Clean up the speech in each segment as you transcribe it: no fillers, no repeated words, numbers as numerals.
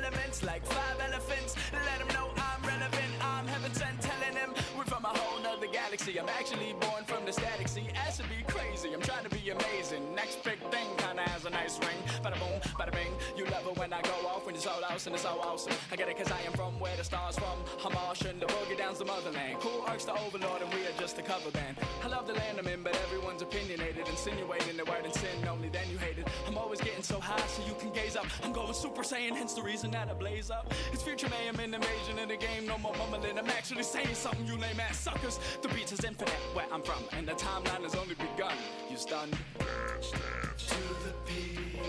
elements like 5 elephants. Let them know I'm relevant, I'm heaven sent, telling them we're from a whole nother galaxy. I'm actually born from the static sea, as to be crazy, I'm trying to be amazing. Next big thing kinda has a nice ring. Bada boom, bada bing, you love it when I go off, when you're so lost and it's so awesome. I get it cause I am from where the stars from. I'm Martian, the boogie down's the motherland. Cool arcs the overlord and we are just a cover band. I love the land I'm in, but everyone's opinionated, insinuating the word and sin, only then you hate it. I'm always getting so high so you can gaze up. I'm going Super Saiyan, hence the reason that I blaze up. It's future mayhem, an invasion in the game, no more mumbling. I'm actually saying something, you lame ass suckers. The beats is infinite where I'm from, and the timeline has only begun. You stunned? Dance, dance to the beat,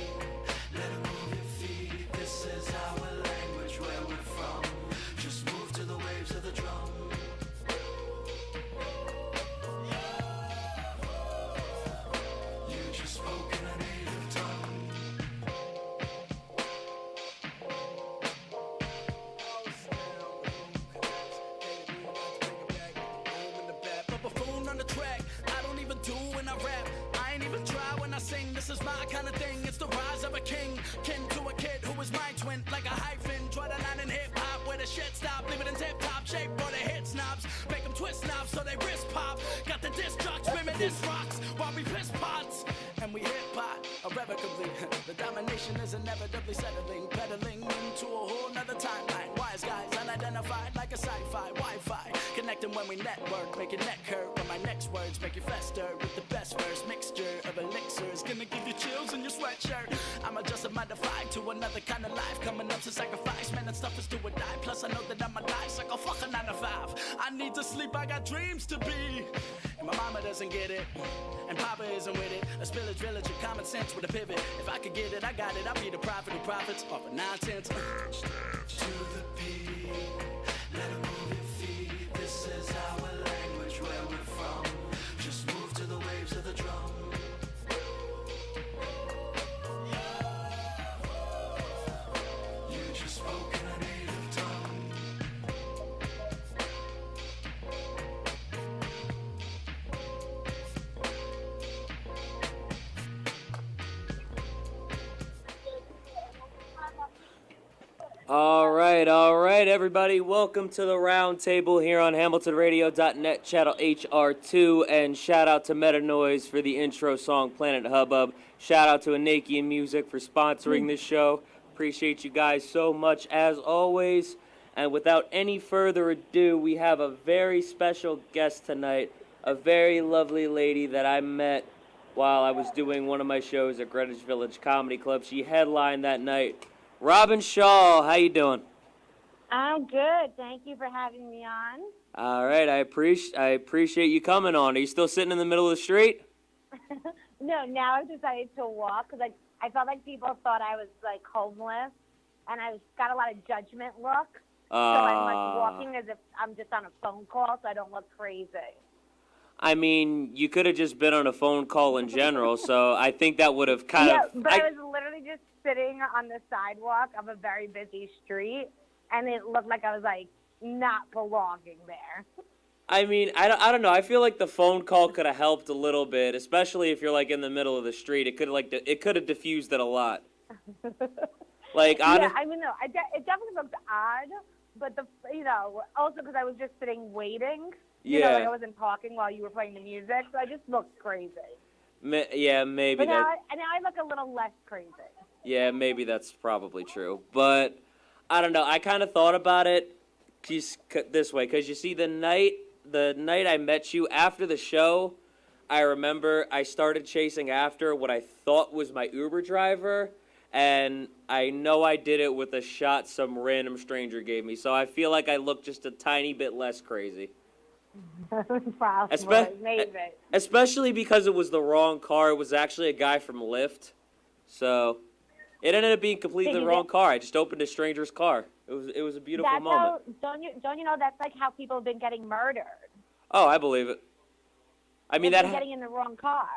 let it move your feet. This is our language, where we're from. Just move to the waves of the drum. You just spoke in a native tongue. Buffoon on the track, I don't even do when I rap. I ain't even try when I sing. This is my kind of thing. It's the rise of a king, kin to a kid who is my twin, like a hyphen. Draw the line in hip hop where the shit stop. Leave it in tip top shape for the hit snobs. Make them twist knobs so they wrist pop. Got the disc jocks, reminisce rocks while we piss pots. And we hit pot irrevocably. The domination is inevitably settling, pedaling into a whole nother timeline. Wise guys unidentified like a sci-fi Wi-Fi. Connecting when we network, make your neck hurt. When my next words make you fester with the best verse mixture of elixirs. Gonna give you chills in your sweatshirt. I'm adjusted, modified to another kind of life. Coming up to sacrifice, man, that stuff is do or die. Plus I know that I'm alive, so go fuck a 9 to 5. I need to sleep, I got dreams to be. And my mama doesn't get it, and Papa isn't with it. A spillage village of common sense with a pivot. If I could get it, I got it. I'll be the prophet who profits off of nonsense. Dance, dance to the beat, let it move your feet. This is our language, where we're from. Just move to the waves of the drum. You just spoke in a native tongue. All right, everybody. Welcome to the Roundtable here on HamiltonRadio.net, channel HR2, and shout out to Meta Noise for the intro song, Planet Hubbub. Shout out to Anakian Music for sponsoring this show. Appreciate you guys so much, as always. And without any further ado, we have a very special guest tonight, a very lovely lady that I met while I was doing one of my shows at Greenwich Village Comedy Club. She headlined that night. Robin Shaw, how you doing? I'm good. Thank you for having me on. All right, I appreciate you coming on. Are you still sitting in the middle of the street? No, now I've decided to walk because I felt like people thought I was like homeless, and I got a lot of judgment look. So I'm like walking as if I'm just on a phone call, so I don't look crazy. I mean, you could have just been on a phone call in general, so I think that would have kind of... Yeah, but I was literally just sitting on the sidewalk of a very busy street, and it looked like I was, like, not belonging there. I mean, I don't know. I feel like the phone call could have helped a little bit, especially if you're, like, in the middle of the street. It could have diffused it a lot. Like, yeah, I mean, no, it definitely looked odd, but, also because I was just sitting waiting. You know, like I wasn't talking while you were playing the music, so I just looked crazy. Yeah, maybe but now I look a little less crazy. Yeah, maybe that's probably true. But, I don't know, I kind of thought about it this way, because you see, the night I met you, after the show, I remember I started chasing after what I thought was my Uber driver, and I know I did it with a shot some random stranger gave me, so I feel like I look just a tiny bit less crazy. Maybe. Especially because it was the wrong car. It was actually a guy from Lyft. So it ended up being completely the wrong car. I just opened a stranger's car. It was a beautiful moment. Don't you know that's like how people have been getting murdered? Oh, I believe it. I mean, getting in the wrong car.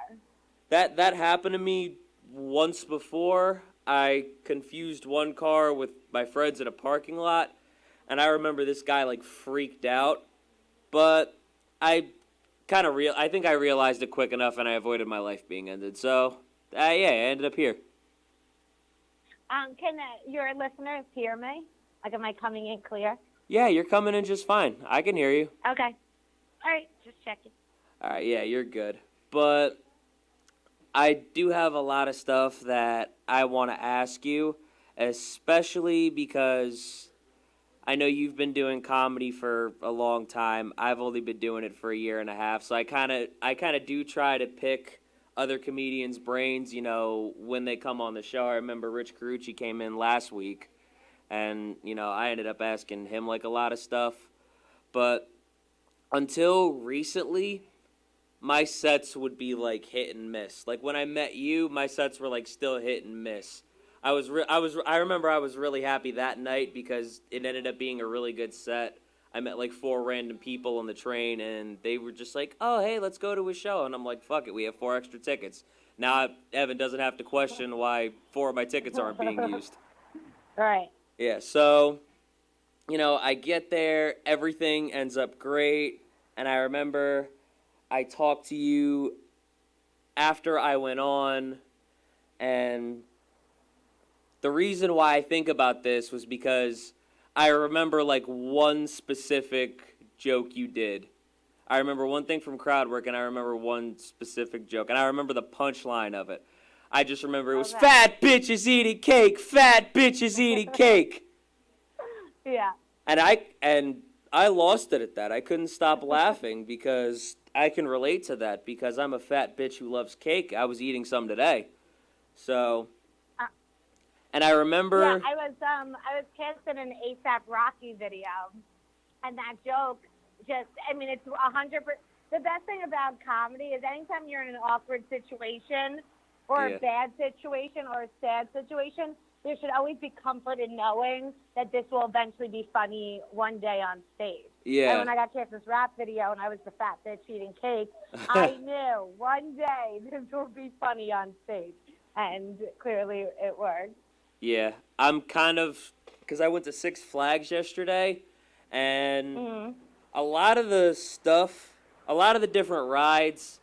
That happened to me once before. I confused one car with my friends in a parking lot, and I remember this guy like freaked out. But I think I realized it quick enough, and I avoided my life being ended. So, yeah, I ended up here. Can your listeners hear me? Like, am I coming in clear? Yeah, you're coming in just fine. I can hear you. Okay. All right, just checking. All right, yeah, you're good. But I do have a lot of stuff that I want to ask you, especially because I know you've been doing comedy for a long time. I've only been doing it for a year and a half, so I kind of do try to pick other comedians' brains, when they come on the show. I remember Rich Carucci came in last week, and, I ended up asking him, like, a lot of stuff. But until recently, my sets would be, like, hit and miss. Like, when I met you, my sets were, like, still hit and miss. I remember I was really happy that night because it ended up being a really good set. I met like 4 random people on the train, and they were just like, oh, hey, let's go to a show. And I'm like, fuck it, we have 4 extra tickets. Now Evan doesn't have to question why 4 of my tickets aren't being used. Right. Yeah, so, I get there, everything ends up great, and I remember I talked to you after I went on, and the reason why I think about this was because I remember, like, one specific joke you did. I remember one thing from crowd work, and I remember one specific joke, and I remember the punchline of it. I just remember it was, fat bitches eating cake, fat bitches eating cake. Yeah. And I lost it at that. I couldn't stop laughing because I can relate to that because I'm a fat bitch who loves cake. I was eating some today. So... And I remember... Yeah, I was cast in an A$AP Rocky video, and that joke just, it's 100%. The best thing about comedy is anytime you're in an awkward situation or a bad situation or a sad situation, there should always be comfort in knowing that this will eventually be funny one day on stage. Yeah. And when I got cast in this rap video and I was the fat bitch eating cake, I knew one day this will be funny on stage. And clearly it worked. Yeah, I'm kind of, because I went to Six Flags yesterday, and a lot of the stuff, a lot of the different rides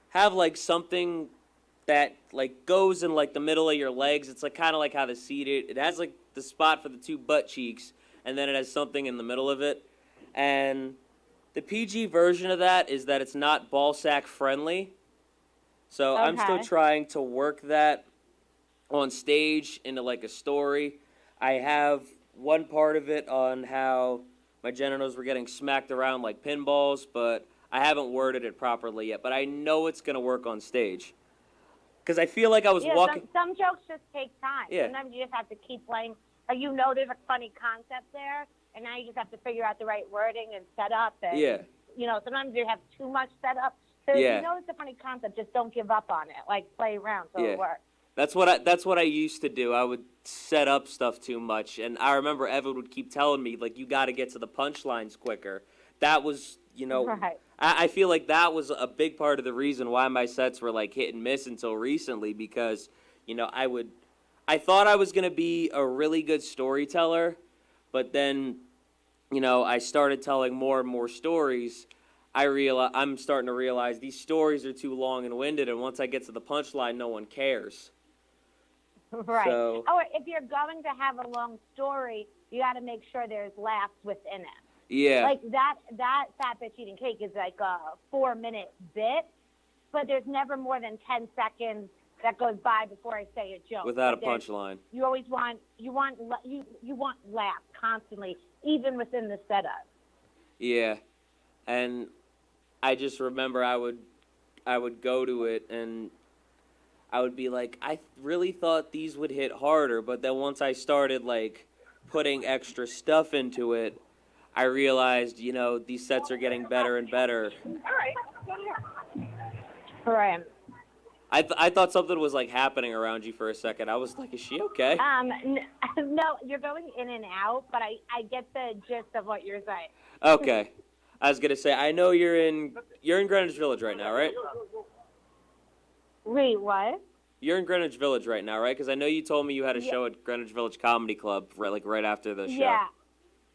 have, like, something that, like, goes in, like, the middle of your legs. It's, like, kind of like how the seat, it has, like, the spot for the 2 butt cheeks, and then it has something in the middle of it. And the PG version of that is that it's not ball sack friendly. So I'm still trying to work that on stage into, like, a story. I have one part of it on how my genitals were getting smacked around like pinballs, but I haven't worded it properly yet. But I know it's going to work on stage. Because I feel like I was walking... Some jokes just take time. Yeah. Sometimes you just have to keep playing. Or you know there's a funny concept there, and now you just have to figure out the right wording and set up. And, sometimes you have too much set up. So if you know it's a funny concept, just don't give up on it. Like, play around so it works. That's what I used to do. I would set up stuff too much, and I remember Evan would keep telling me, like, you got to get to the punchlines quicker. That was, Right. I feel like that was a big part of the reason why my sets were, like, hit and miss until recently because, I thought I was going to be a really good storyteller, but then, I started telling more and more stories. I'm starting to realize these stories are too long and winded, and once I get to the punchline, no one cares. Right. So, if you're going to have a long story, you got to make sure there's laughs within it. yeah. Like that fat bitch eating cake is like a 4-minute bit, but there's never more than 10 seconds that goes by before I say a joke. Without a punchline. You always want laughs constantly, even within the setup. Yeah. And I just remember I would go to it and I would be like, I really thought these would hit harder, but then once I started, like, putting extra stuff into it, I realized, these sets are getting better and better. All right. I thought something was, like, happening around you for a second. I was like, is she okay? No, you're going in and out, but I get the gist of what you're saying. Okay. I was going to say, I know you're in Greenwich Village right now, right? Wait, what? You're in Greenwich Village right now, right? Because I know you told me you had a show at Greenwich Village Comedy Club, right after the show.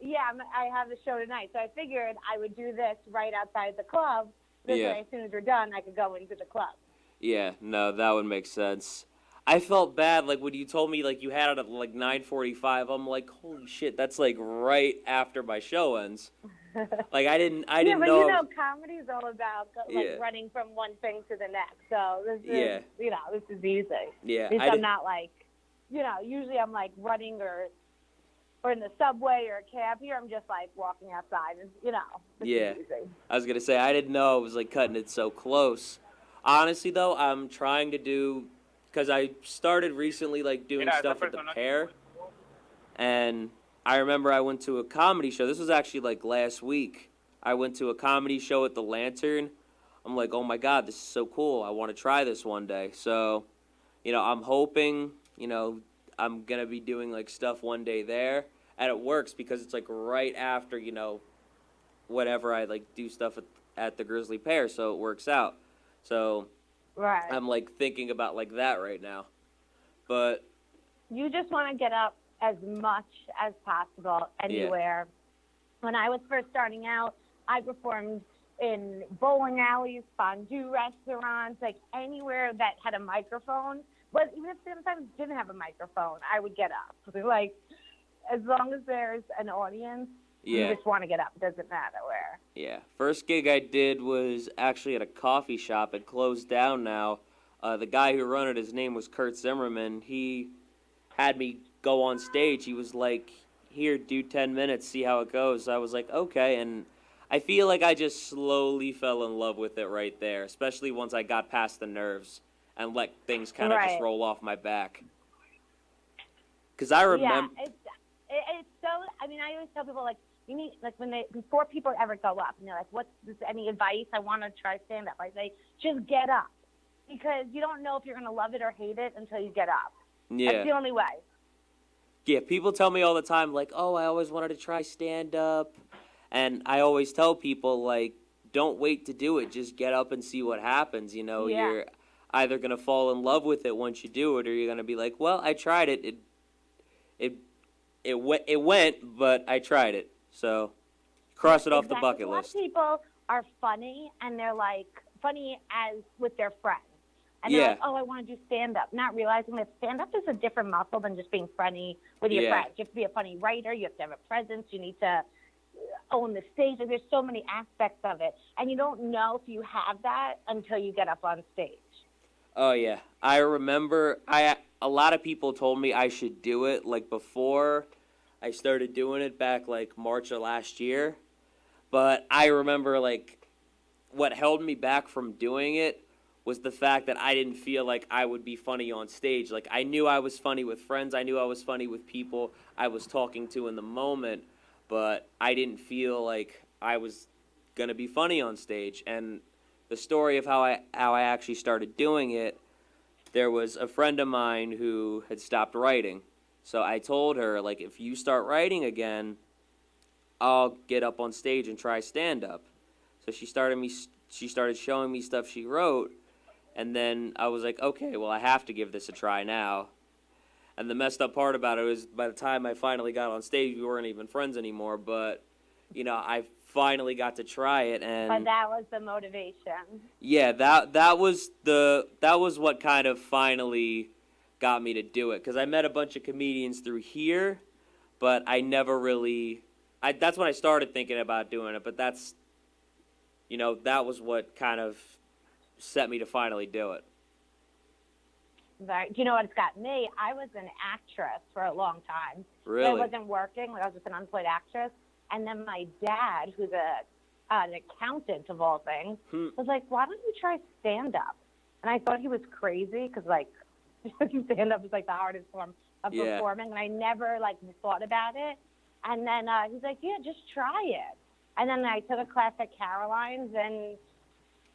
Yeah, I have the show tonight, so I figured I would do this right outside the club. This way, as soon as we're done, I could go into the club. Yeah, no, that would make sense. I felt bad, like, when you told me, like, you had it at, like, 9:45. I'm like, holy shit, that's, like, right after my show ends. Like, I didn't know. Yeah, but you know, comedy's all about, Yeah. running from one thing to the next. So this Yeah. is, this is easy. Yeah. At least I'm not, like, usually I'm, like, running or in the subway or a cab. Here I'm just, like, walking outside. And, this Yeah. is easy. I was going to say, I didn't know it was, like, cutting it so close. Honestly, though, I'm trying to do, because I started recently, like, doing stuff at the Pair, and I remember I went to a comedy show. This was actually, like, last week. I went to a comedy show at the Lantern. I'm like, oh, my God, this is so cool. I want to try this one day. So, I'm hoping, I'm going to be doing, like, stuff one day there. And it works because it's, like, right after, whenever I, like, do stuff at the Grizzly Pear, so it works out. So right. I'm, like, thinking about, like, that right now. But you just want to get up as much as possible anywhere. Yeah. When I was first starting out, I performed in bowling alleys, fondue restaurants, like anywhere that had a microphone. But even if sometimes didn't have a microphone, I would get up. Like, as long as there's an audience, you just want to get up. It doesn't matter where. Yeah. First gig I did was actually at a coffee shop. It closed down now. The guy who ran it, his name was Kurt Zimmerman. He had me go on stage. He was like, here, do 10 minutes, see how it goes. I was like, okay. And I feel like I just slowly fell in love with it right there, especially once I got past the nerves and let things kind of just roll off my back. Because I remember... Yeah, it's so... I mean, I always tell people, like, you need, like, before people ever go up, and they're like, what's this, any advice? I want to try stand-up. I say, just get up. Because you don't know if you're going to love it or hate it until you get up. Yeah. That's the only way. Yeah, people tell me all the time, like, oh, I always wanted to try stand-up. And I always tell people, like, don't wait to do it. Just get up and see what happens. You're either going to fall in love with it once you do it, or you're going to be like, well, I tried it. It went, but I tried it. So cross it off the bucket list. A lot of people are funny, and they're, like, funny as with their friends. And they're like, oh, I want to do stand-up, not realizing that stand-up is a different muscle than just being funny with your friends. You have to be a funny writer. You have to have a presence. You need to own the stage. Like, there's so many aspects of it. And you don't know if you have that until you get up on stage. Oh, yeah. I remember a lot of people told me I should do it, like, before I started doing it back, like, March of last year. But I remember, like, what held me back from doing it was the fact that I didn't feel like I would be funny on stage. Like, I knew I was funny with friends. I knew I was funny with people I was talking to in the moment. But I didn't feel like I was going to be funny on stage. And the story of how I actually started doing it, there was a friend of mine who had stopped writing. So I told her, like, if you start writing again, I'll get up on stage and try stand-up. So she started showing me stuff she wrote, and then I was like, okay, well, I have to give this a try now. And the messed up part about it was by the time I finally got on stage, we weren't even friends anymore, but, I finally got to try it. And but that was the motivation. Yeah, that was what kind of finally got me to do it, because I met a bunch of comedians through here, but I never really... that's when I started thinking about doing it, but that's... that was what kind of set me to finally do it. Right. Do you know what it's got me? I was an actress for a long time. Really? I wasn't working. I was just an unemployed actress. And then my dad, who's an accountant of all things, was like, why don't you try stand-up? And I thought he was crazy because, like, stand-up is, like, the hardest form of performing. And I never, like, thought about it. And then he's like, yeah, just try it. And then I took a class at Caroline's, and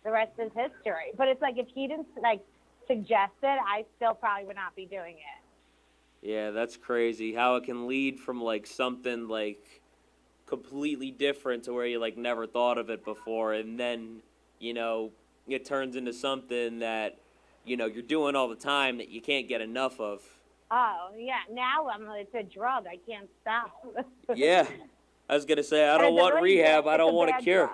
the rest is history. But it's like, if he didn't, like, suggest it, I still probably would not be doing it. Yeah, that's crazy. How it can lead from, like, something, like, completely different to where you, like, never thought of it before. And then, it turns into something that, you're doing all the time that you can't get enough of. Oh, yeah. Now it's a drug. I can't stop. Yeah. I was going to say, I don't want rehab. I don't want a cure.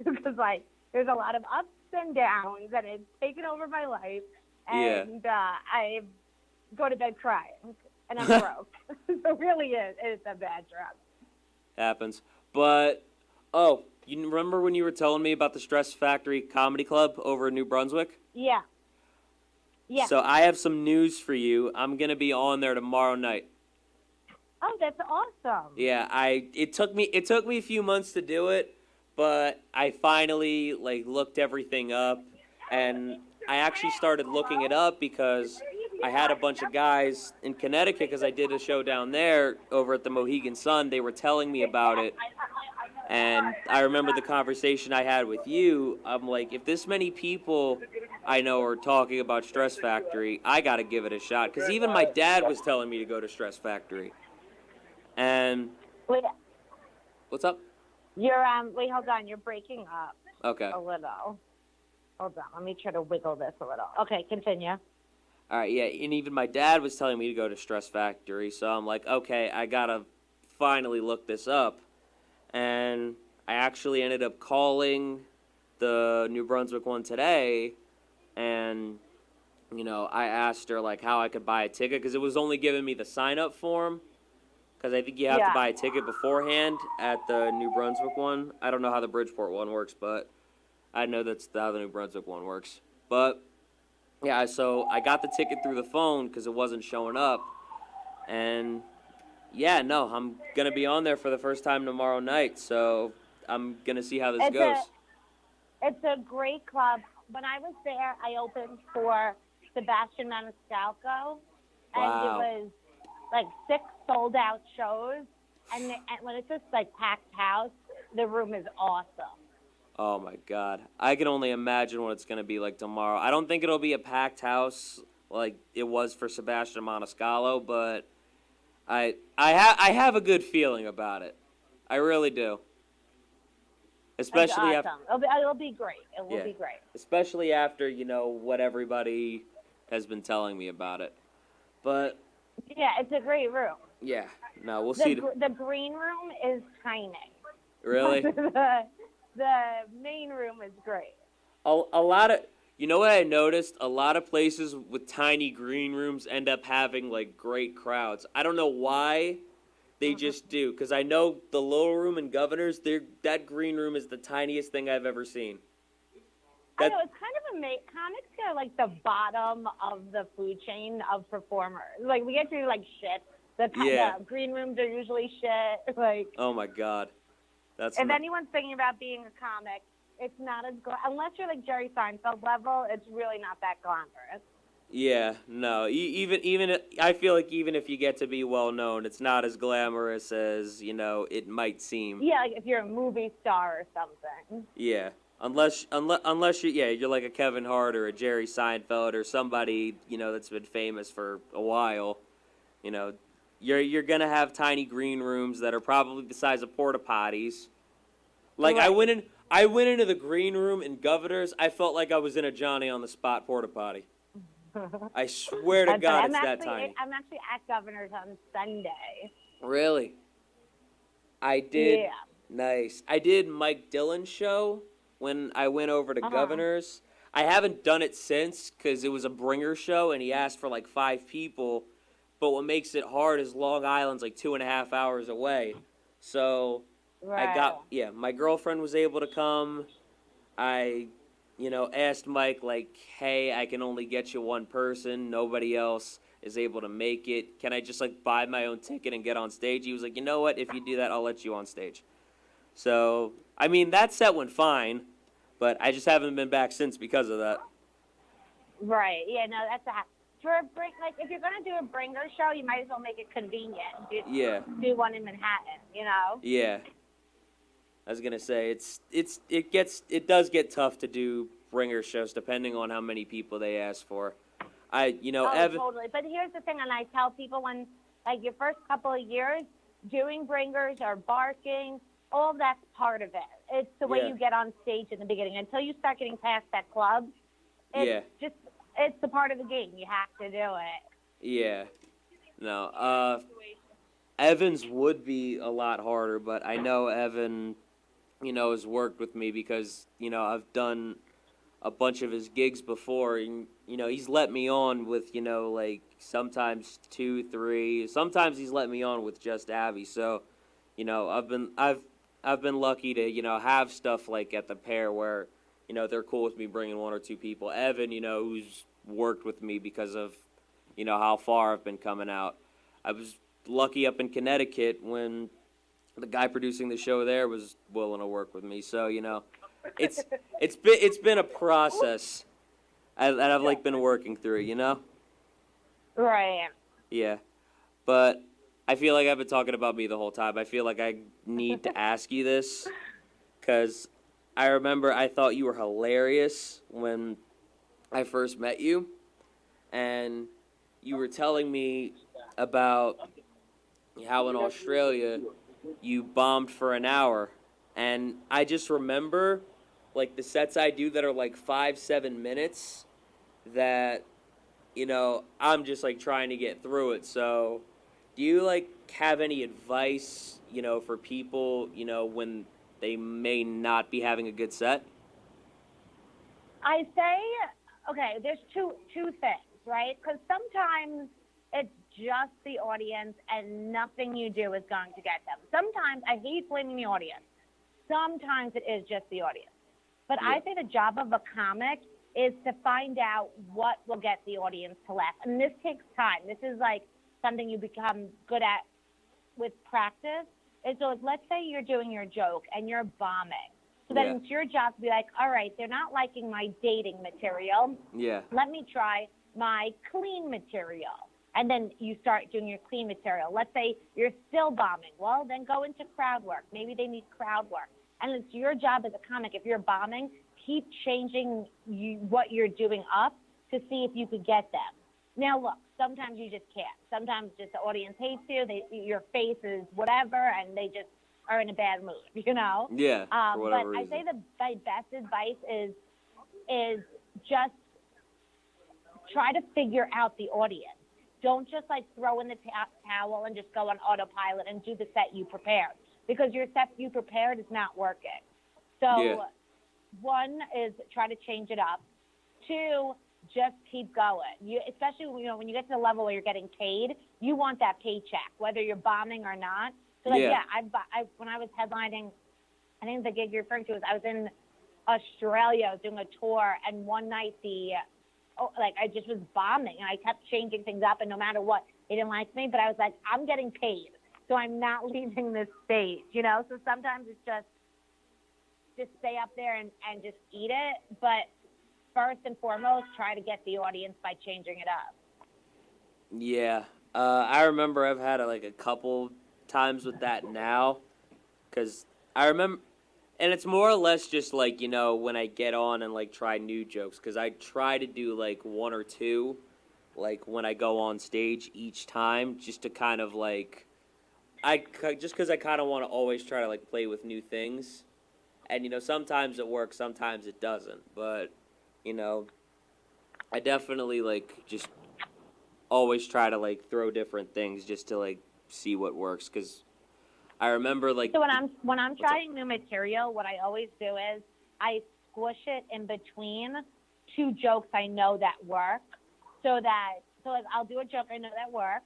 Because, like, there's a lot of ups and downs, and it's taken over my life. And go to bed crying, and I'm broke. So really, it's a bad drug. Happens. But, oh, you remember when you were telling me about the Stress Factory Comedy Club over in New Brunswick? Yeah. Yeah. So I have some news for you. I'm going to be on there tomorrow night. Oh, that's awesome. Yeah, it took me a few months to do it, but I finally looked everything up, and I actually started looking it up because I had a bunch of guys in Connecticut, because I did a show down there over at the Mohegan Sun. They were telling me about it, and I remember the conversation I had with you. I'm like, if this many people I know are talking about Stress Factory, I got to give it a shot, because even my dad was telling me to go to Stress Factory. And wait, what's up? You're wait, hold on. You're breaking up. Okay. A little. Hold on. Let me try to wiggle this a little. Okay, continue. All right, yeah, and even my dad was telling me to go to Stress Factory, so I'm like, okay, I gotta finally look this up. And I actually ended up calling the New Brunswick one today, and, I asked her, how I could buy a ticket, because it was only giving me the sign-up form. Because I think you have to buy a ticket beforehand at the New Brunswick one. I don't know how the Bridgeport one works, but I know that's how the New Brunswick one works. But, yeah, so I got the ticket through the phone because it wasn't showing up. And, yeah, no, I'm going to be on there for the first time tomorrow night. So I'm going to see how this goes. It's a great club. When I was there, I opened for Sebastian Maniscalco. And Wow. it was 6 sold-out shows, and when it's just packed house, the room is awesome. Oh my God, I can only imagine what it's gonna be like tomorrow. I don't think it'll be a packed house like it was for Sebastian Maniscalco, but I have a good feeling about it. I really do. Especially That's awesome. It'll be great. It will be great. Especially after what everybody has been telling me about it, but. Yeah, it's a great room. Yeah, no, we'll see. The green room is tiny. Really? the main room is great. A lot of, what I noticed? A lot of places with tiny green rooms end up having, great crowds. I don't know why they just do, because I know the little room in Governor's, that green room is the tiniest thing I've ever seen. I know, it's kind of amazing. Comics are the bottom of the food chain of performers. We get to do shit. The green rooms are usually shit. Oh my God, if anyone's thinking about being a comic, it's not as unless you're Jerry Seinfeld level. It's really not that glamorous. Yeah, no. Even I feel like even if you get to be well known, it's not as glamorous as it might seem. Yeah, if you're a movie star or something. Yeah. Unless you're like a Kevin Hart or a Jerry Seinfeld or somebody, that's been famous for a while, you're gonna have tiny green rooms that are probably the size of porta potties. Right. I went into the green room in Governor's. I felt like I was in a Johnny on the Spot porta potty. I swear to God, it's that tiny. I'm actually at Governor's on Sunday. Really? I did. Yeah. Nice. I did Mike Dillon's show when I went over to Governor's. I haven't done it since because it was a bringer show and he asked for 5 people. But what makes it hard is Long Island's 2.5 hours away. So right. my girlfriend was able to come. I, asked Mike hey, I can only get you one person. Nobody else is able to make it. Can I just buy my own ticket and get on stage? He was like, you know what? If you do that, I'll let you on stage. So, I mean, that set went fine. But I just haven't been back since because of that. Right. Yeah, no, that's for a if you're going to do a bringer show, you might as well make it convenient. Do one in Manhattan, Yeah. I was going to say it does get tough to do bringer shows depending on how many people they ask for. Evan. Totally. But here's the thing, and I tell people when your first couple of years doing bringers or barking, all that's part of it. It's the way you get on stage in the beginning. Until you start getting past that club, it's the part of the game. You have to do it. Yeah. No. Evan's would be a lot harder, but I know Evan, has worked with me because, I've done a bunch of his gigs before, and he's let me on with like sometimes 2, 3. Sometimes he's let me on with just Abby. So, I've been lucky to have stuff like at the pair where they're cool with me bringing 1 or 2 people. Evan, who's worked with me because of how far I've been coming out. I was lucky up in Connecticut when the guy producing the show there was willing to work with me. So it's been a process that I've like been working through. Right. Yeah, but I feel like I've been talking about me the whole time. I feel like I need to ask you this because I remember I thought you were hilarious when I first met you, and you were telling me about how in Australia you bombed for an hour, and I just remember like the sets I do that are like 5-7 minutes that I'm just like trying to get through it. So do you like have any advice for people when they may not be having a good set? I say, okay, there's two things, right? Because sometimes it's just the audience and nothing you do is going to get them. Sometimes, I hate blaming the audience. Sometimes it is just the audience. But Yeah. I say the job of a comic is to find out what will get the audience to laugh. And this takes time. This is like something you become good at with practice. And so let's say you're doing your joke and you're bombing. So then Yeah. it's your job to be like, all right, they're not liking my dating material. Yeah. Let me try my clean material. And then you start doing your clean material. Let's say you're still bombing. Well, then go into crowd work. Maybe they need crowd work. And it's your job as a comic, if you're bombing, keep changing what you're doing up to see if you could get them. Now, look, sometimes you just can't. Sometimes just the audience hates you. Your face is whatever, and they just are in a bad mood, Yeah, for whatever but reason. I say my best advice is just try to figure out the audience. Don't just like throw in the towel and just go on autopilot and do the set you prepared, because your set you prepared is not working. So Yeah. one is try to change it up. 2, just keep going. Especially when you get to the level where you're getting paid, you want that paycheck, whether you're bombing or not. So Yeah. I when I was headlining, I think the gig you're referring to was I was in Australia. I was doing a tour, and one night I just was bombing, and I kept changing things up, and no matter what, they didn't like me. But I was like, I'm getting paid, so I'm not leaving this stage, So sometimes it's just stay up there and just eat it. But first and foremost, try to get the audience by changing it up. Yeah. I remember I've had like a couple times with that now, because I remember, and it's more or less just like, when I get on and like try new jokes, because I try to do like 1 or 2, like when I go on stage each time, just to kind of like, just because I kind of want to always try to like play with new things. And, sometimes it works, sometimes it doesn't. But, I definitely like just always try to like throw different things just to like see what works, because I remember like. So when I'm trying new material, what I always do is I squish it in between 2 jokes I know that work, so like I'll do a joke I know that works,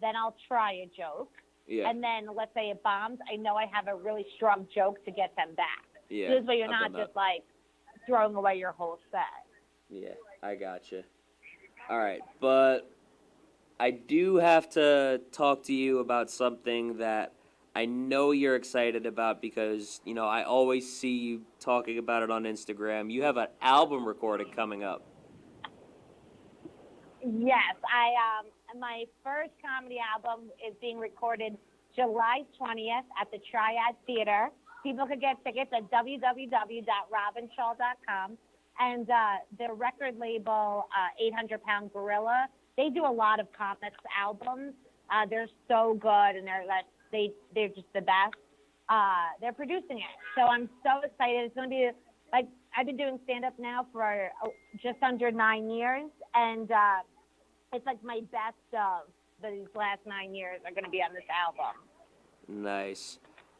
then I'll try a joke, Yeah. and then let's say it bombs, I know I have a really strong joke to get them back. Yeah. So this way you're I've not done just like throwing away your whole set. Yeah, I gotcha. All right, but I do have to talk to you about something that I know you're excited about, because, I always see you talking about it on Instagram. You have an album recording coming up. Yes, my first comedy album is being recorded July 20th at the Triad Theater. People could get tickets at www.robinshaw.com. And the record label, 800 Pound Gorilla, they do a lot of comics albums. They're so good, and they're just the best. They're producing it, so I'm so excited. It's going to be like, I've been doing stand-up now for just under 9 years, and it's like my best of these last 9 years are going to be on this album. Nice.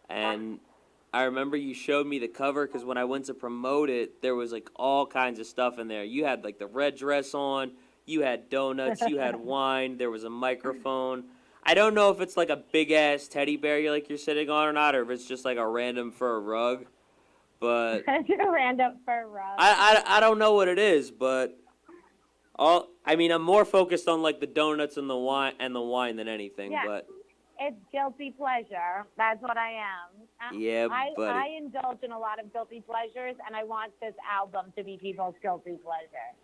And I remember you showed me the cover because when I went to promote it, there was like all kinds of stuff in there. You had like the red dress on, you had donuts, you had wine, there was a microphone. I don't know if it's like a big ass teddy bear you're sitting on or not, or if it's just like a random fur rug. But a random fur rug. I don't know what it is, but I'm more focused on like the donuts and the wine than anything. Yeah. But it's guilty pleasure. That's what I am. Yeah, buddy. I indulge in a lot of guilty pleasures, and I want this album to be people's guilty pleasure.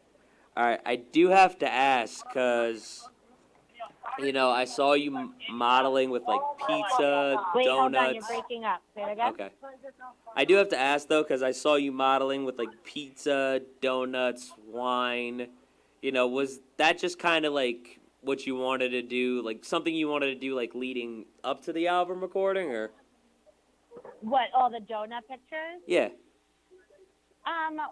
All right, I do have to ask because, I saw you modeling with like pizza, Wait, donuts. hold on, you're breaking up. Say it again. Okay. I do have to ask though because I saw you modeling with like pizza, donuts, wine. Was that just kind of like what you wanted to do, like something you wanted to do, like leading up to the album recording, or? What, all the donut pictures? Yeah.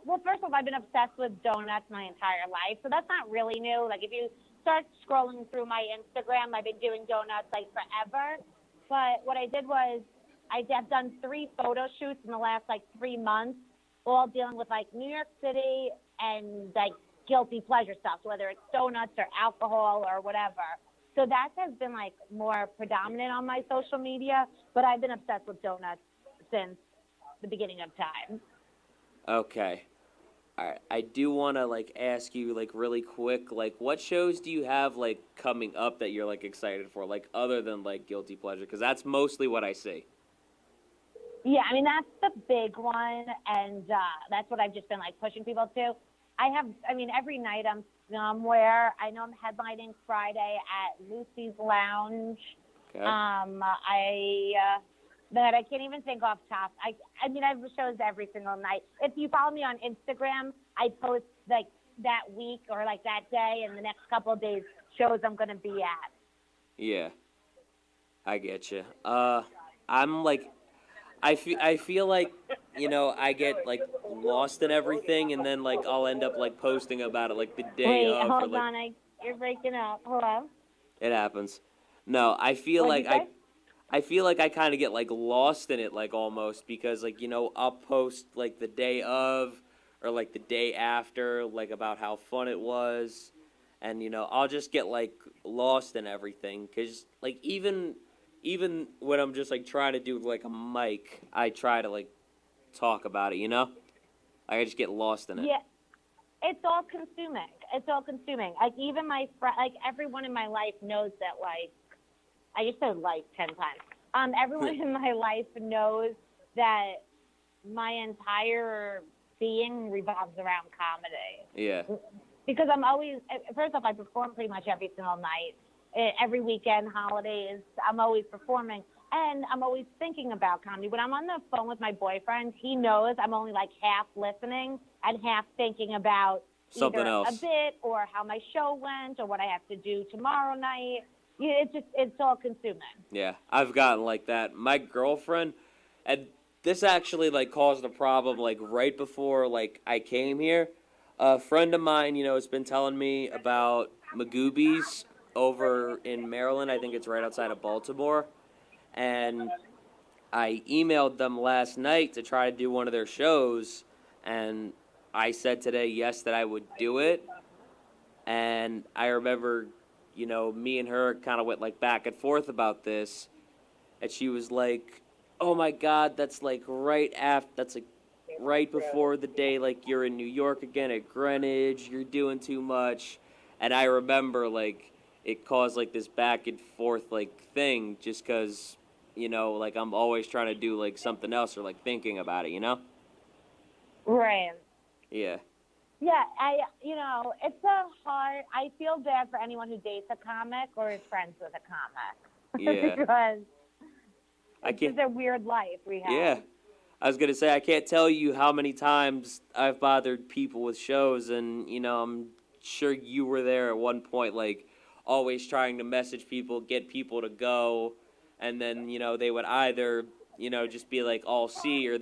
Well, first of all, I've been obsessed with donuts my entire life, so that's not really new. Like, if you start scrolling through my Instagram, I've been doing donuts, like, forever. But what I did was I've done 3 photo shoots in the last, like, 3 months, all dealing with, like, New York City and, like, guilty pleasure stuff, whether it's donuts or alcohol or whatever. So that has been, like, more predominant on my social media, but I've been obsessed with donuts since the beginning of time. Okay. All right. I do want to, like, ask you, like, really quick, like, what shows do you have, like, coming up that you're, like, excited for, like, other than, like, guilty pleasure? Because that's mostly what I see. Yeah, I mean, that's the big one, and that's what I've just been, like, pushing people to. Every night I'm somewhere. I know I'm headlining Friday at Lucy's Lounge. Okay. That I can't even think off top. I have shows every single night. If you follow me on Instagram, I post, like, that week or, like, that day and the next couple of days shows I'm going to be at. Yeah. I get you. I'm, like, I feel like, I get, like, lost in everything, and then, like, I'll end up, like, posting about it, like, the day of. Wait, hold like, on. You're breaking up. Hello? It happens. No, I feel What'd like you say? I feel like I kind of get, like, lost in it, like, almost, because, like, I'll post, like, the day of or, like, the day after, like, about how fun it was, and, I'll just get, like, lost in everything, because, like, even when I'm just, like, trying to do, like, a mic, I try to, like, talk about it, Like, I just get lost in it. Yeah. It's all consuming. Like, even my like, everyone in my life knows that, like, I just said like 10 times. Everyone in my life knows that my entire being revolves around comedy. Yeah. Because I'm always, first off, I perform pretty much every single night. Every weekend, holidays, I'm always performing. And I'm always thinking about comedy. When I'm on the phone with my boyfriend, he knows I'm only like half listening and half thinking about Something either else. a bit or how my show went or what I have to do tomorrow night. Yeah, it's all consuming. Yeah, I've gotten like that. My girlfriend, and this actually, like, caused a problem, like, right before, like, I came here. A friend of mine, has been telling me about Magoobies over in Maryland. I think it's right outside of Baltimore. And I emailed them last night to try to do one of their shows, and I said today, yes, that I would do it. And I remember, me and her kind of went, like, back and forth about this, and she was like, oh my God, that's like that's like right before the day, like, you're in New York again at Greenwich, you're doing too much. And I remember, like, it caused, like, this back and forth, like, thing, just because, like, I'm always trying to do, like, something else or, like, thinking about it, Right. Yeah. Yeah, it's I feel bad for anyone who dates a comic or is friends with a comic. Yeah. Because it's just a weird life we have. Yeah. I was going to say, I can't tell you how many times I've bothered people with shows, and, I'm sure you were there at one point, like, always trying to message people, get people to go, and then, they would either, just be like, all see, or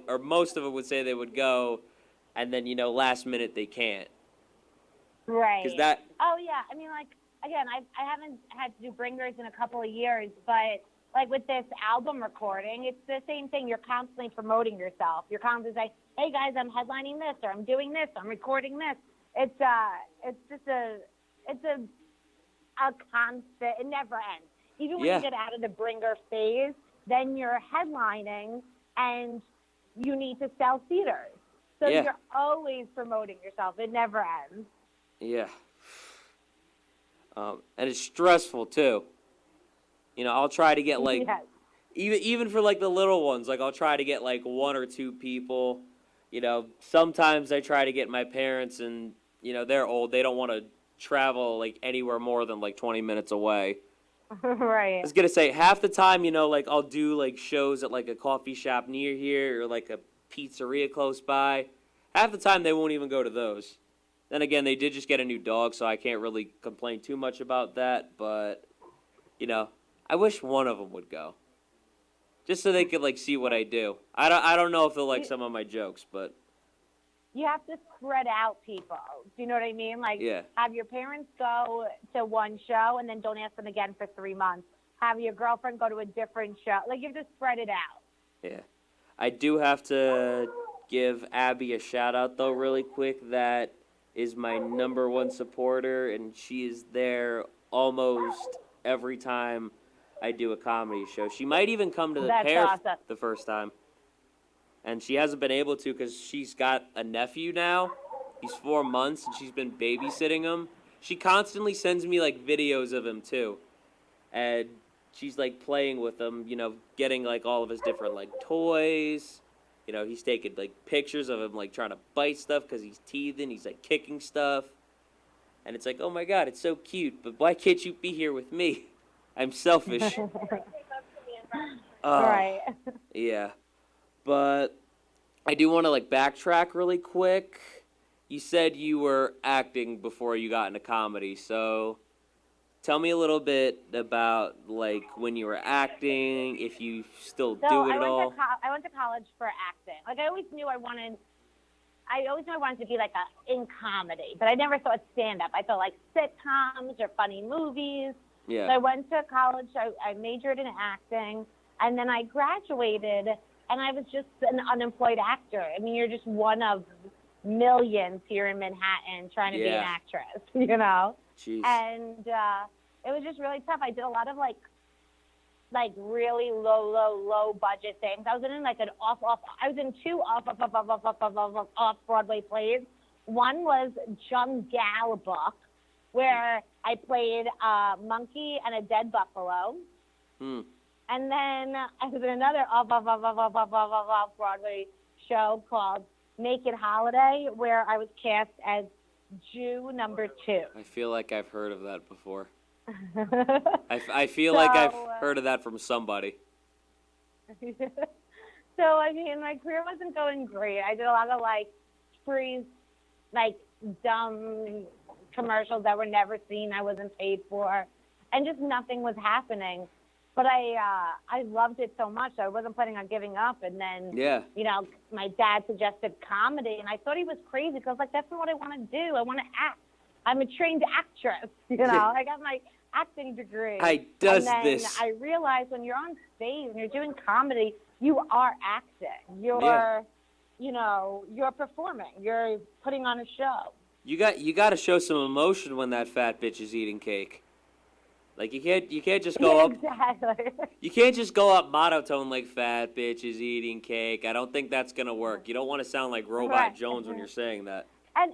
or most of them would say they would go, and then, last minute they can't. Right. Because that... Oh, yeah. I mean, like, again, I haven't had to do bringers in a couple of years, but like with this album recording, it's the same thing. You're constantly promoting yourself. You're constantly saying, "Hey guys, I'm headlining this, or I'm doing this, I'm recording this." It's just a constant. It never ends. Even when you get out of the bringer phase, then you're headlining and you need to sell theaters. So you're always promoting yourself. It never ends. Yeah. And it's stressful too. You know, I'll try to get like, even for like the little ones, like I'll try to get like 1 or 2 people. You know, sometimes I try to get my parents, and you know they're old. They don't want to travel like anywhere more than like 20 minutes away. Right. I was gonna say, half the time, you know, like I'll do like shows at like a coffee shop near here or like a pizzeria close by. Half the time they won't even go to those. Then again, they did just get a new dog, so I can't really complain too much about that. But you know, I wish one of them would go, just so they could like see what I do. I don't know if they'll like some of my jokes, but you have to spread out people. Do you know what I mean? Like, have your parents go to one show and then don't ask them again for 3 months. Have your girlfriend go to a different show. Like, you have to spread it out. Yeah. I do have to give Abby a shout out though, really quick. That is my #1 supporter, and she is there almost every time I do a comedy show. She might even come to the pair the first time. And she hasn't been able to because she's got a nephew now. He's 4 months, and she's been babysitting him. She constantly sends me, like, videos of him, too. And she's, like, playing with him, you know, getting, like, all of his different, like, toys. You know, he's taking, like, pictures of him, like, trying to bite stuff because he's teething. He's, like, kicking stuff. And it's like, oh, my God, it's so cute. But why can't you be here with me? I'm selfish. Right. Yeah. But I do want to, like, backtrack really quick. You said you were acting before you got into comedy, so tell me a little bit about, like, when you were acting, if you still do it at all. I went to college for acting. Like, I always knew I wanted to be, like, in comedy, but I never thought stand-up. I thought, like, sitcoms or funny movies. Yeah. So I went to college. I majored in acting, and then I graduated, and I was just an unemployed actor. I mean, you're just one of millions here in Manhattan trying to be an actress, you know? Jeez. And it was just really tough. I did a lot of, like really low budget things. I was in, like, I was in 2 off-Broadway plays. One was John Gall book, where I played a monkey and a dead buffalo. And then I was in another off-Broadway show called Naked Holiday, where I was cast as Jew number 2. I feel like I've heard of that before. I feel like I've heard of that from somebody. So, I mean, my career wasn't going great. I did a lot of, like, free, like, dumb commercials that were never seen, I wasn't paid for, and just nothing was happening. But I loved it so much, I wasn't planning on giving up. And then, you know, my dad suggested comedy, and I thought he was crazy because I was like, that's not what I want to do. I want to act. I'm a trained actress, you know. I got my acting degree. I realized when you're on stage and you're doing comedy, you are acting. You're, you know, you're performing. You're putting on a show. You got to show some emotion when that fat bitch is eating cake. Like, you can't just go up. Exactly. You can't just go up monotone like fat bitch is eating cake. I don't think that's gonna work. You don't want to sound like Robot Jones when you're saying that. And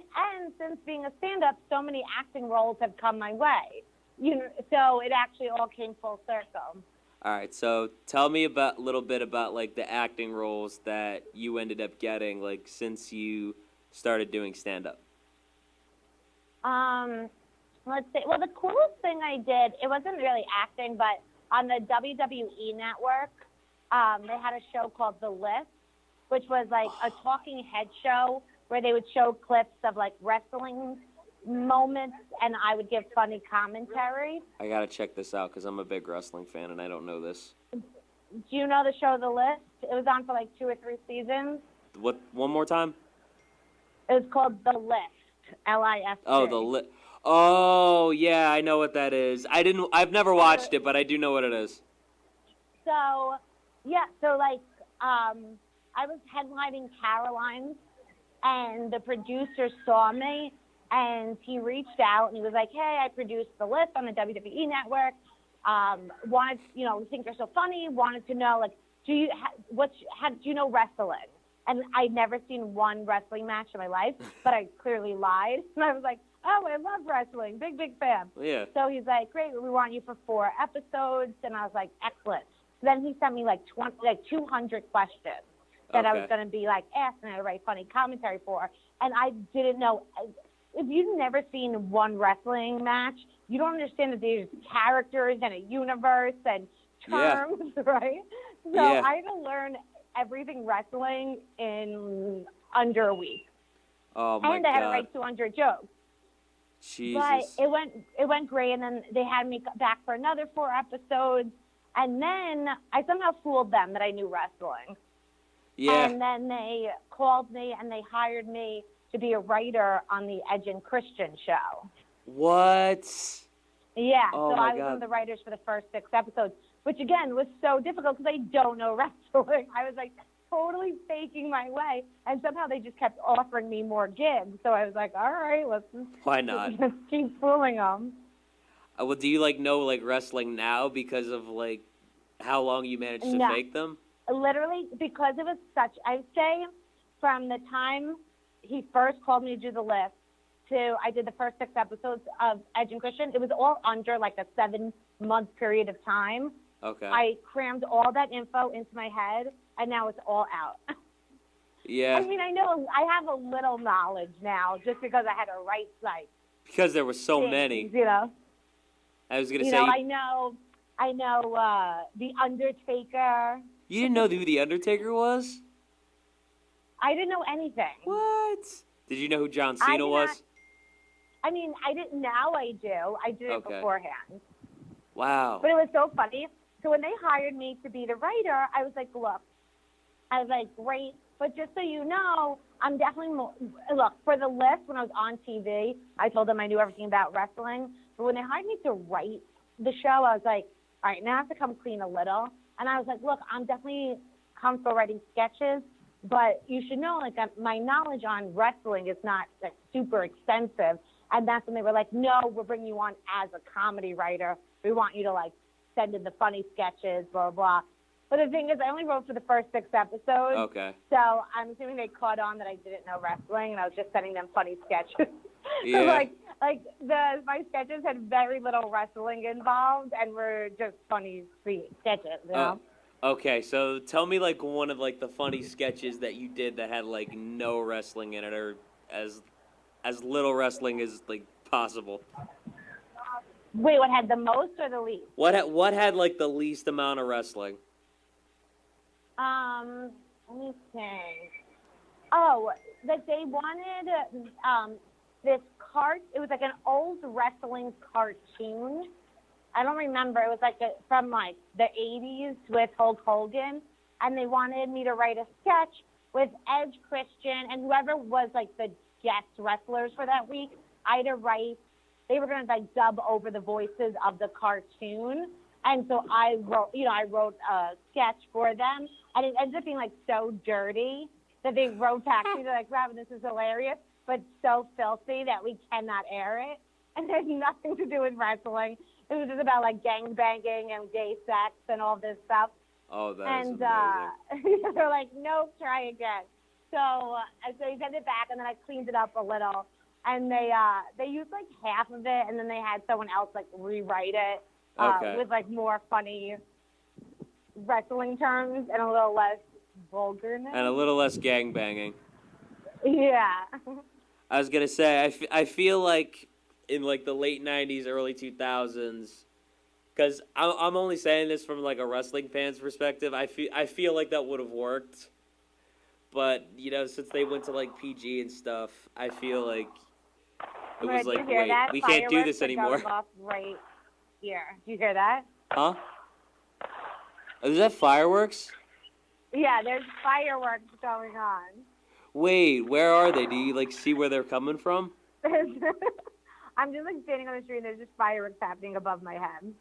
since being a stand-up, so many acting roles have come my way. You know, so it actually all came full circle. All right, so tell me a little bit about, like, the acting roles that you ended up getting, like, since you started doing stand-up. Let's see. Well, the coolest thing I did, it wasn't really acting, but on the WWE network, they had a show called The List, which was like a talking head show where they would show clips of, like, wrestling moments, and I would give funny commentary. I got to check this out because I'm a big wrestling fan, and I don't know this. Do you know the show The List? It was on for, like, 2 or 3 seasons. What? One more time? It was called The List, L-I-S-T. Oh, The List. Oh, yeah, I know what that is. I've never watched it, but I do know what it is. So, yeah, so like, I was headlining Caroline's, and the producer saw me, and he reached out, and he was like, hey, I produced the list on the WWE Network. Wanted, think you're so funny. Wanted to know, like, do you know wrestling? And I'd never seen one wrestling match in my life, but I clearly lied. And I was like, oh, I love wrestling. Big, big fan. Yeah. So he's like, great, we want you for 4 episodes. And I was like, excellent. So then he sent me like 200 questions that I was going to be like asking her to write funny commentary for. And I didn't know. If you've never seen one wrestling match, you don't understand that there's characters and a universe and terms, right? So I had to learn everything wrestling in under a week. Oh my and I had to write 200 jokes. Jesus. But it went great, and then they had me back for another 4 episodes, and then I somehow fooled them that I knew wrestling. Yeah. And then they called me and they hired me to be a writer on the Edge and Christian show. What? Yeah. Oh so my I was God. one of the writers for the first 6 episodes, which again was so difficult because I don't know wrestling. I was like totally faking my way, and somehow they just kept offering me more gigs. So I was like, all right, why not? Let's keep fooling them. Well, do you know wrestling now because of how long you managed to fake them? Literally, because it was I would say from the time he first called me to do the list to I did the first 6 episodes of Edge and Christian, it was all under like a 7-month period of time. Okay. I crammed all that info into my head, and now it's all out. Yeah. I mean, I know I have a little knowledge now just because I had to write because there were so things, many. I was gonna say. I know the Undertaker. You didn't know who the Undertaker was? I didn't know anything. What? Did you know who John Cena was? I mean, I didn't. Now I do. I did it beforehand. Wow. But it was so funny. So when they hired me to be the writer, I was like, look, great. But just so you know, I'm definitely look, for the list, when I was on TV, I told them I knew everything about wrestling. But when they hired me to write the show, I was like, all right, now I have to come clean a little. And I was like, look, I'm definitely comfortable writing sketches, but you should know, my knowledge on wrestling is not super extensive. And that's when they were like, no, we're bringing you on as a comedy writer. We want you to send in the funny sketches, blah, blah. But the thing is, I only wrote for the first 6 episodes. Okay. So I'm assuming they caught on that I didn't know wrestling, and I was just sending them funny sketches. Yeah. So my sketches had very little wrestling involved, and were just funny sketches, you know? Okay, so tell me one of the funny sketches that you did that had no wrestling in it, or as little wrestling as possible. Wait, what had the most or the least? What had the least amount of wrestling? Let me think. Oh, that they wanted this it was an old wrestling cartoon. I don't remember. It was from the 80s with Hulk Hogan, and they wanted me to write a sketch with Edge, Christian, and whoever was the guest wrestlers for that week. I had to write. They were going to dub over the voices of the cartoon, and so I wrote a sketch for them, and it ended up being so dirty that they wrote back to me. They're like, Robin, this is hilarious, but so filthy that we cannot air it. And there's nothing to do with wrestling. It was just about gang banging and gay sex and all this stuff. Oh, that's amazing. They're like, nope, try again. So he sent it back, and then I cleaned it up a little. And they used half of it, and then they had someone else rewrite it with more funny wrestling terms and a little less vulgarness. And a little less gangbanging. Yeah. I was gonna say, I feel like in the late '90s, early 2000s, because I'm only saying this from a wrestling fan's perspective. I feel like that would have worked, but since they went to PG and stuff, I feel like it was wait, we can't do this anymore. Off right here. Do you hear that? Huh? Is that fireworks? Yeah, there's fireworks going on. Wait, where are they? Do you see where they're coming from? I'm just standing on the street and there's just fireworks happening above my head.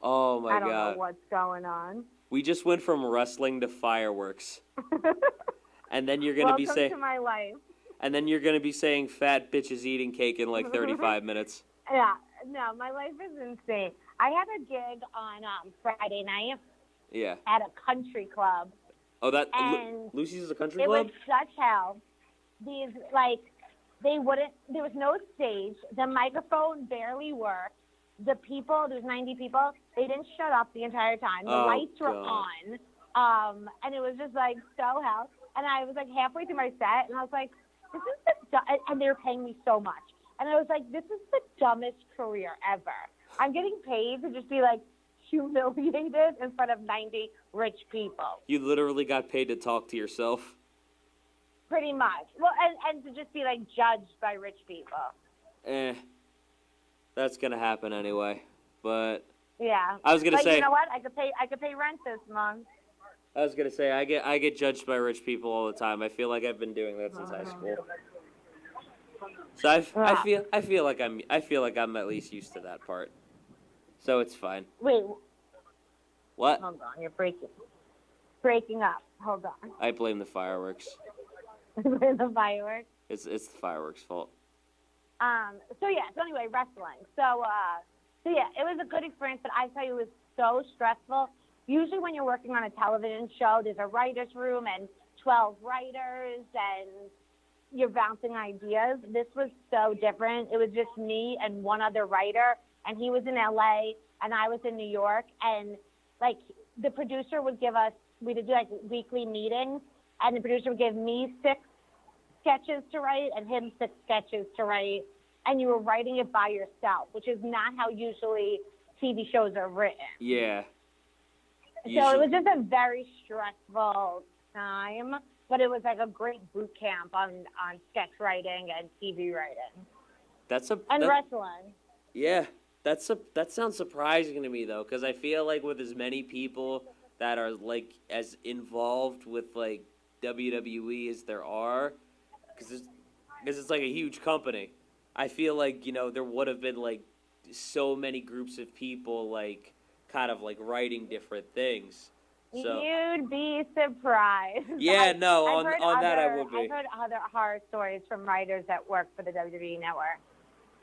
Oh my I don't God. know what's going on. We just went from wrestling to fireworks. And then you're gonna be Welcome saying to my life. and then you're gonna be saying fat bitches eating cake in like 35 minutes. Yeah, no, my life is insane. I had a gig on Friday night Yeah. at a country club. Oh, that And Lucy's is a country it club? was such hell. These, like, there was no stage. The microphone barely worked. The people, there's 90 people, they didn't shut up the entire time. The lights were on. And it was just, like, so hell. And I was, like, halfway through my set, and I was like, this is and they were paying me so much. And I was like, this is the dumbest career ever. I'm getting paid to just be, like, humiliated in front of 90 rich people. You literally got paid to talk to yourself. Pretty much. Well, and to just be, like, judged by rich people. That's gonna happen anyway. But Yeah. I was gonna say, you know what? I could pay rent this month. I was gonna say I get judged by rich people all the time. I feel like I've been doing that since high school. So I feel like I'm at least used to that part. So it's fine. Wait. What? Hold on. You're breaking up. Hold on. I blame the fireworks. The fireworks. It's the fireworks' fault. So anyway, wrestling. So yeah, it was a good experience, but I tell you, it was so stressful. Usually when you're working on a television show, there's a writer's room and 12 writers and you're bouncing ideas. This was so different. It was just me and one other writer, and he was in LA and I was in New York, and like the producer would give us, we would do like weekly meetings, and the producer would give me 6 sketches to write and him 6 sketches to write, and you were writing it by yourself, which is not how usually TV shows are written. Yeah. So it was just a very stressful time, but it was like a great boot camp on sketch writing and TV writing. And wrestling. Yeah, that sounds surprising to me though, because I feel like with as many people that are like as involved with like WWE as there are, because it's like a huge company. I feel like there would have been like so many groups of people like kind of like writing different things. So you'd be surprised. Yeah, on that I would be. I've heard other horror stories from writers that work for the WWE network.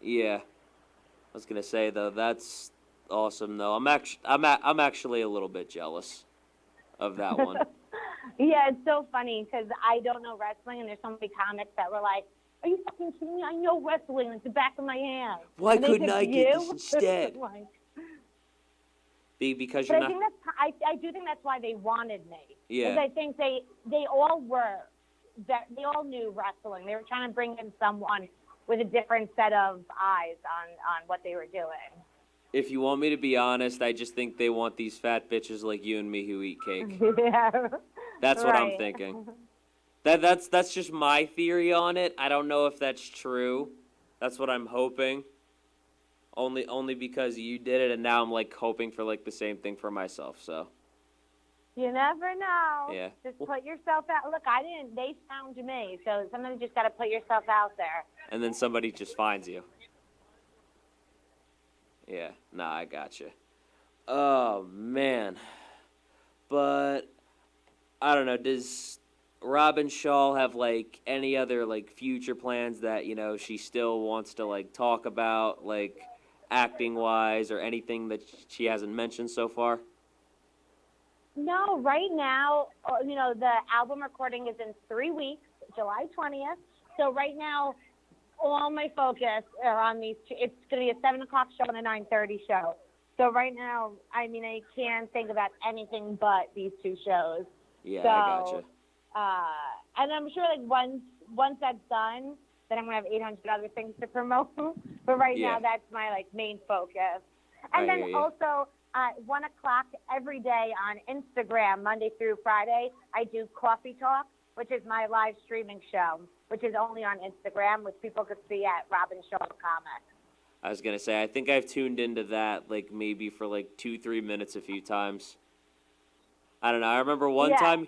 Yeah, I was gonna say though, that's awesome though. I'm actually a little bit jealous of that one. Yeah, it's so funny because I don't know wrestling, and there's so many comics that were like, "Are you fucking kidding me? I know wrestling. It's the back of my hand." Why couldn't I get this instead? Because you're not. I do think that's why they wanted me. Yeah. Because I think they all knew wrestling. They were trying to bring in someone with a different set of eyes on what they were doing. If you want me to be honest, I just think they want these fat bitches like you and me who eat cake. Yeah. That's what I'm thinking. That's just my theory on it. I don't know if that's true. That's what I'm hoping. Only because you did it, and now I'm like hoping for like the same thing for myself. So you never know. Yeah. Just put yourself out. Look, they found me, so sometimes you just got to put yourself out there. And then somebody just finds you. Yeah. Nah, I gotcha. Oh man. But I don't know. Does Robin Shaw have like any other like future plans that she still wants to like talk about, like acting wise, or anything that she hasn't mentioned so far? No, right now, the album recording is in 3 weeks, July 20th. So right now, all my focus are on these two. It's going to be a 7 o'clock show and a 9:30 show. So right now, I can't think about anything but these 2 shows. Yeah, so, I gotcha. And I'm sure like once that's done, then I'm going to have 800 other things to promote. But right now, that's my like main focus. And then also, 1 o'clock every day on Instagram, Monday through Friday, I do Coffee Talk, which is my live streaming show, which is only on Instagram, which people could see at Robin Shaw Comics. I was gonna say, I think I've tuned into that like maybe for like 2-3 minutes a few times. I don't know. I remember one time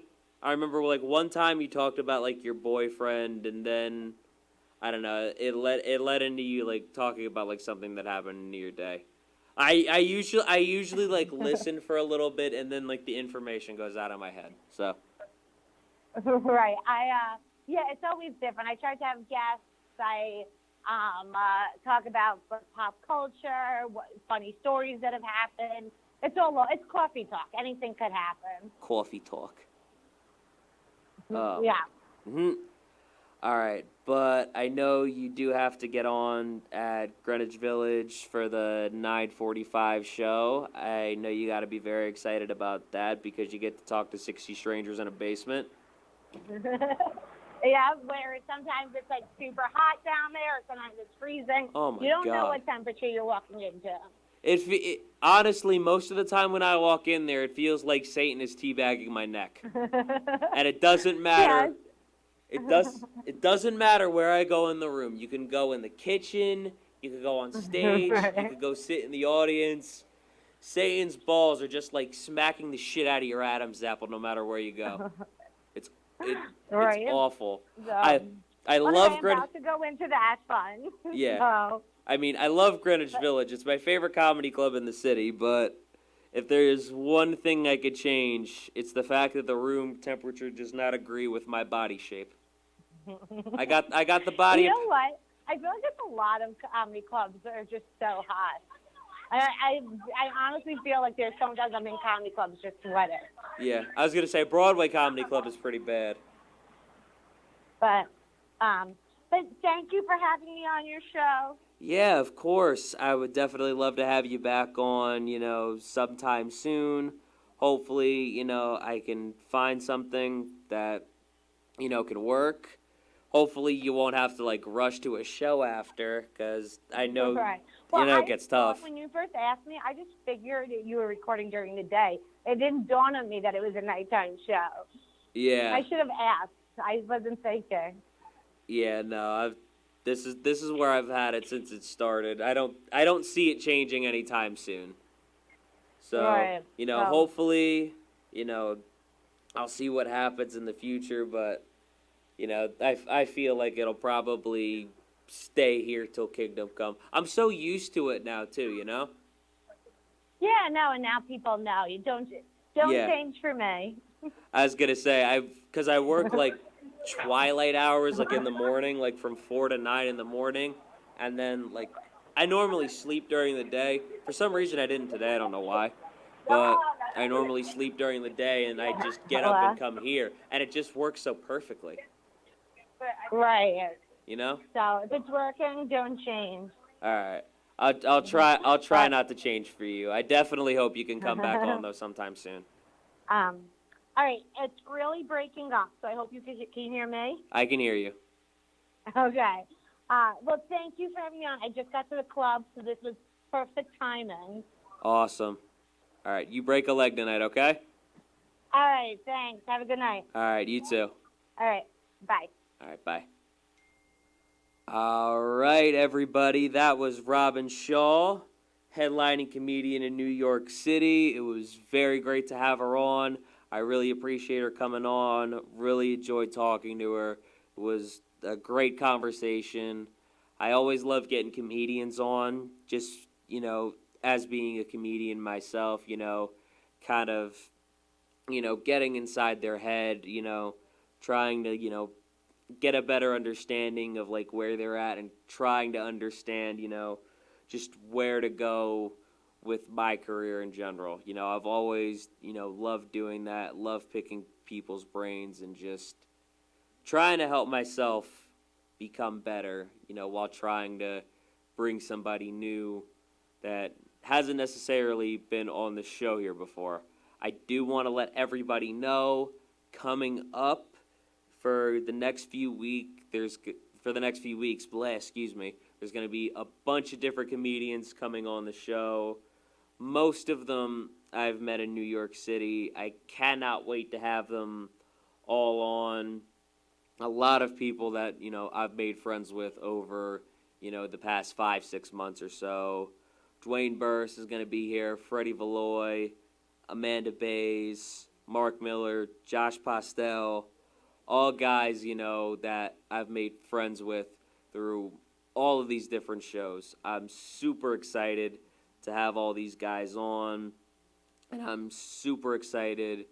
you talked about like your boyfriend, and then I don't know. It led into you like talking about like something that happened in your day. I usually like listen for a little bit and then like the information goes out of my head. So Right. Yeah, it's always different. I try to have guests. I talk about pop culture, funny stories that have happened. It's coffee talk. Anything could happen. coffee talk. Yeah. Hmm. All right, but I know you do have to get on at Greenwich Village for the 9:45 show. I know you got to be very excited about that because you get to talk to 60 strangers in a basement. Yeah, where sometimes it's like super hot down there, or sometimes it's freezing. Oh my You don't know God. what temperature you're walking into. Honestly, most of the time when I walk in there, it feels like Satan is teabagging my neck, and it doesn't matter. Yes. It doesn't matter where I go in the room. You can go in the kitchen, you can go on stage, you could go sit in the audience. Satan's balls are just like smacking the shit out of your Adam's apple no matter where you go. It's Right. awful. So, I well, love I'm Greenwich. about to go into that fun. Yeah. So, I mean, I love Greenwich Village. It's my favorite comedy club in the city, but if there's one thing I could change, it's the fact that the room temperature does not agree with my body shape. I got the body. you know what? I feel like it's a lot of comedy clubs that are just so hot. I honestly feel like there's sometimes I'm in comedy clubs just sweating. Yeah, I was gonna say Broadway Comedy Club is pretty bad. But thank you for having me on your show. Yeah, of course. I would definitely love to have you back on, sometime soon. Hopefully, I can find something that, can work. Hopefully you won't have to, rush to a show after, because I know, Right. Well, it gets tough. When you first asked me, I just figured that you were recording during the day. It didn't dawn on me that it was a nighttime show. Yeah. I should have asked. I wasn't thinking. Yeah, no, this is where I've had it since it started. I don't see it changing anytime soon. So, Right. hopefully, I'll see what happens in the future, but I feel like it'll probably stay here till Kingdom Come. I'm so used to it now too, Yeah, no, and now people know. You don't Yeah. change for me. I was gonna say because I work twilight hours in the morning, from 4 to 9 in the morning, and then I normally sleep during the day. For some reason I didn't today. I don't know why, but I normally sleep during the day and I just get up and come here, and it just works so perfectly. Right. So if it's working, don't change. All right. I'll try not to change for you. I definitely hope you can come back on though sometime soon. All right, it's really breaking up, so I hope you can hear me. I can hear you. Okay. Well, thank you for having me on. I just got to the club, so this was perfect timing. Awesome. All right, you break a leg tonight, okay? All right, thanks. Have a good night. All right, you too. All right, bye. All right, bye. All right, everybody. That was Robin Shaw, headlining comedian in New York City. It was very great to have her on. I really appreciate her coming on. Really enjoyed talking to her. It was a great conversation. I always love getting comedians on, just, as being a comedian myself, kind of, getting inside their head, trying to, get a better understanding of where they're at and trying to understand, just where to go with my career in general. I've always, loved doing that, loved picking people's brains and just trying to help myself become better, while trying to bring somebody new that hasn't necessarily been on the show here before. I do want to let everybody know coming up for the next few weeks, there's going to be a bunch of different comedians coming on the show. Most of them I've met in New York City. I cannot wait to have them all on. A lot of people that, I've made friends with over, the past 5-6 months or so. Dwayne Burris is going to be here, Freddie Valois, Amanda Bays, Mark Miller, Josh Postel, all guys, that I've made friends with through all of these different shows. I'm super excited to have all these guys on. And I'm super excited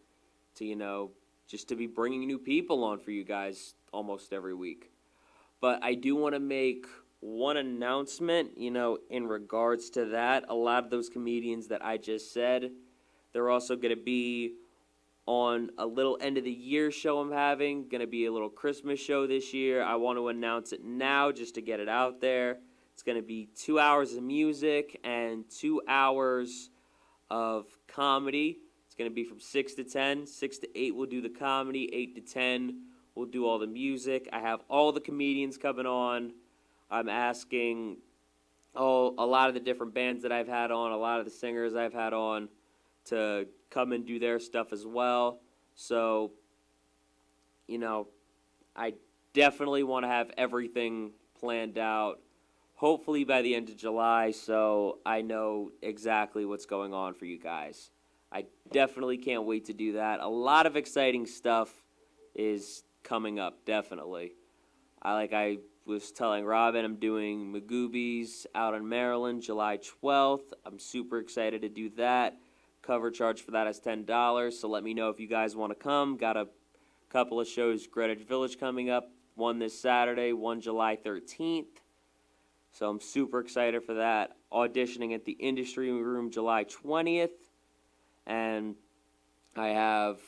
to, just to be bringing new people on for you guys almost every week. But I do want to make one announcement, in regards to that. A lot of those comedians that I just said, they're also going to be on a little end of the year show I'm having. Going to be a little Christmas show this year. I want to announce it now just to get it out there. It's going to be 2 hours of music and 2 hours of comedy. It's going to be from 6 to 10. 6 to 8 we'll do the comedy. 8 to 10 we'll do all the music. I have all the comedians coming on. I'm asking a lot of the different bands that I've had on, a lot of the singers I've had on to come and do their stuff as well. So, I definitely want to have everything planned out, hopefully by the end of July, so I know exactly what's going on for you guys. I definitely can't wait to do that. A lot of exciting stuff is coming up, definitely. I was telling Robin, I'm doing Magoobies out in Maryland, July 12th. I'm super excited to do that. Cover charge for that is $10, so let me know if you guys want to come. Got a couple of shows, Greenwich Village coming up, one this Saturday, one July 13th. So I'm super excited for that. Auditioning at the Industry Room July 20th. And do I have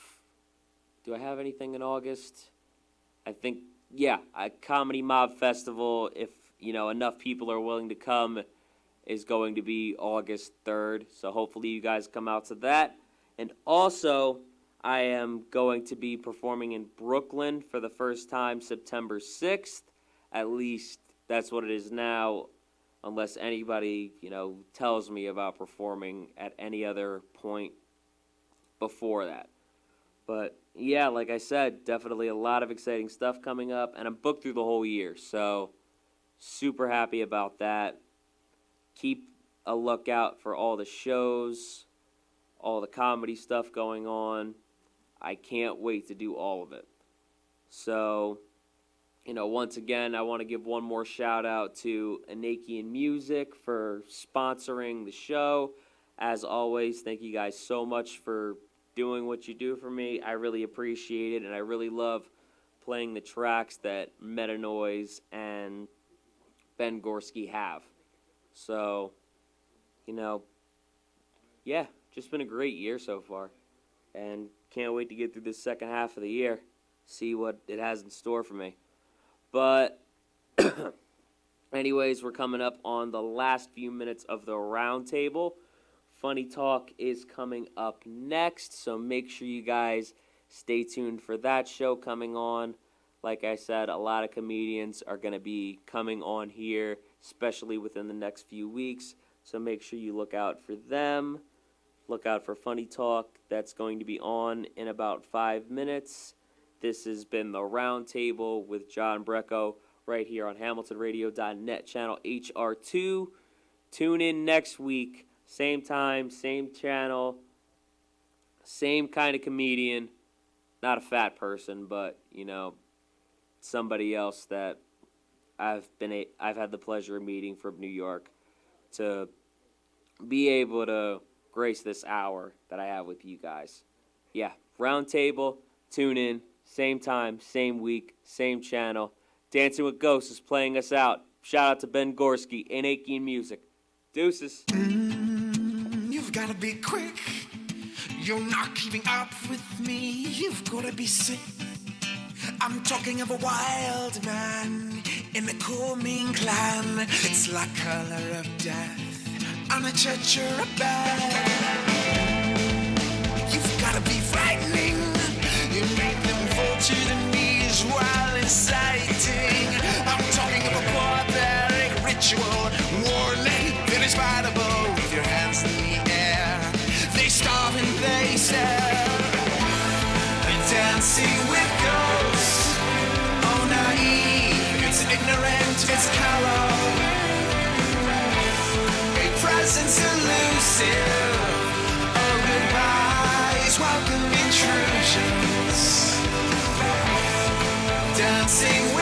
anything in August? I think, a Comedy Mob Festival, if, enough people are willing to come, is going to be August 3rd. So hopefully you guys come out to that. And also, I am going to be performing in Brooklyn for the first time September 6th. At least that's what it is now, unless anybody, tells me about performing at any other point before that. But, like I said, definitely a lot of exciting stuff coming up, and I'm booked through the whole year, so super happy about that. Keep a lookout for all the shows, all the comedy stuff going on. I can't wait to do all of it. So, once again, I want to give one more shout out to Anakian Music for sponsoring the show. As always, thank you guys so much for doing what you do for me. I really appreciate it, and I really love playing the tracks that Metanoise and Ben Gorski have. So, just been a great year so far, and can't wait to get through this second half of the year, see what it has in store for me. But anyways, we're coming up on the last few minutes of the roundtable. Funny Talk is coming up next, so make sure you guys stay tuned for that show coming on. Like I said, a lot of comedians are going to be coming on here, especially within the next few weeks, so make sure you look out for them. Look out for Funny Talk. That's going to be on in about 5 minutes. This has been the Roundtable with John Brecco right here on HamiltonRadio.net, channel HR2. Tune in next week. Same time, same channel, same kind of comedian. Not a fat person, but, somebody else that I've had the pleasure of meeting from New York to be able to grace this hour that I have with you guys. Roundtable, tune in, same time, same week, same channel. Dancing with Ghosts is playing us out. Shout out to Ben Gorski, Anakian Music. Deuces. You've gotta be quick. You're not keeping up with me. You've gotta be sick. I'm talking of a wild man in the Coming clan. It's like color of death on a church or a bed. You've gotta be frightening. You make them fall to the knees while inciting. I'm talking of a barbaric ritual, warning, indescribable. With your hands in the air, they starve and they sell. Dancing with ghosts, oh naive, it's ignorant, it's callow. A presence elusive, oh goodbyes, welcome intrusions. Dancing with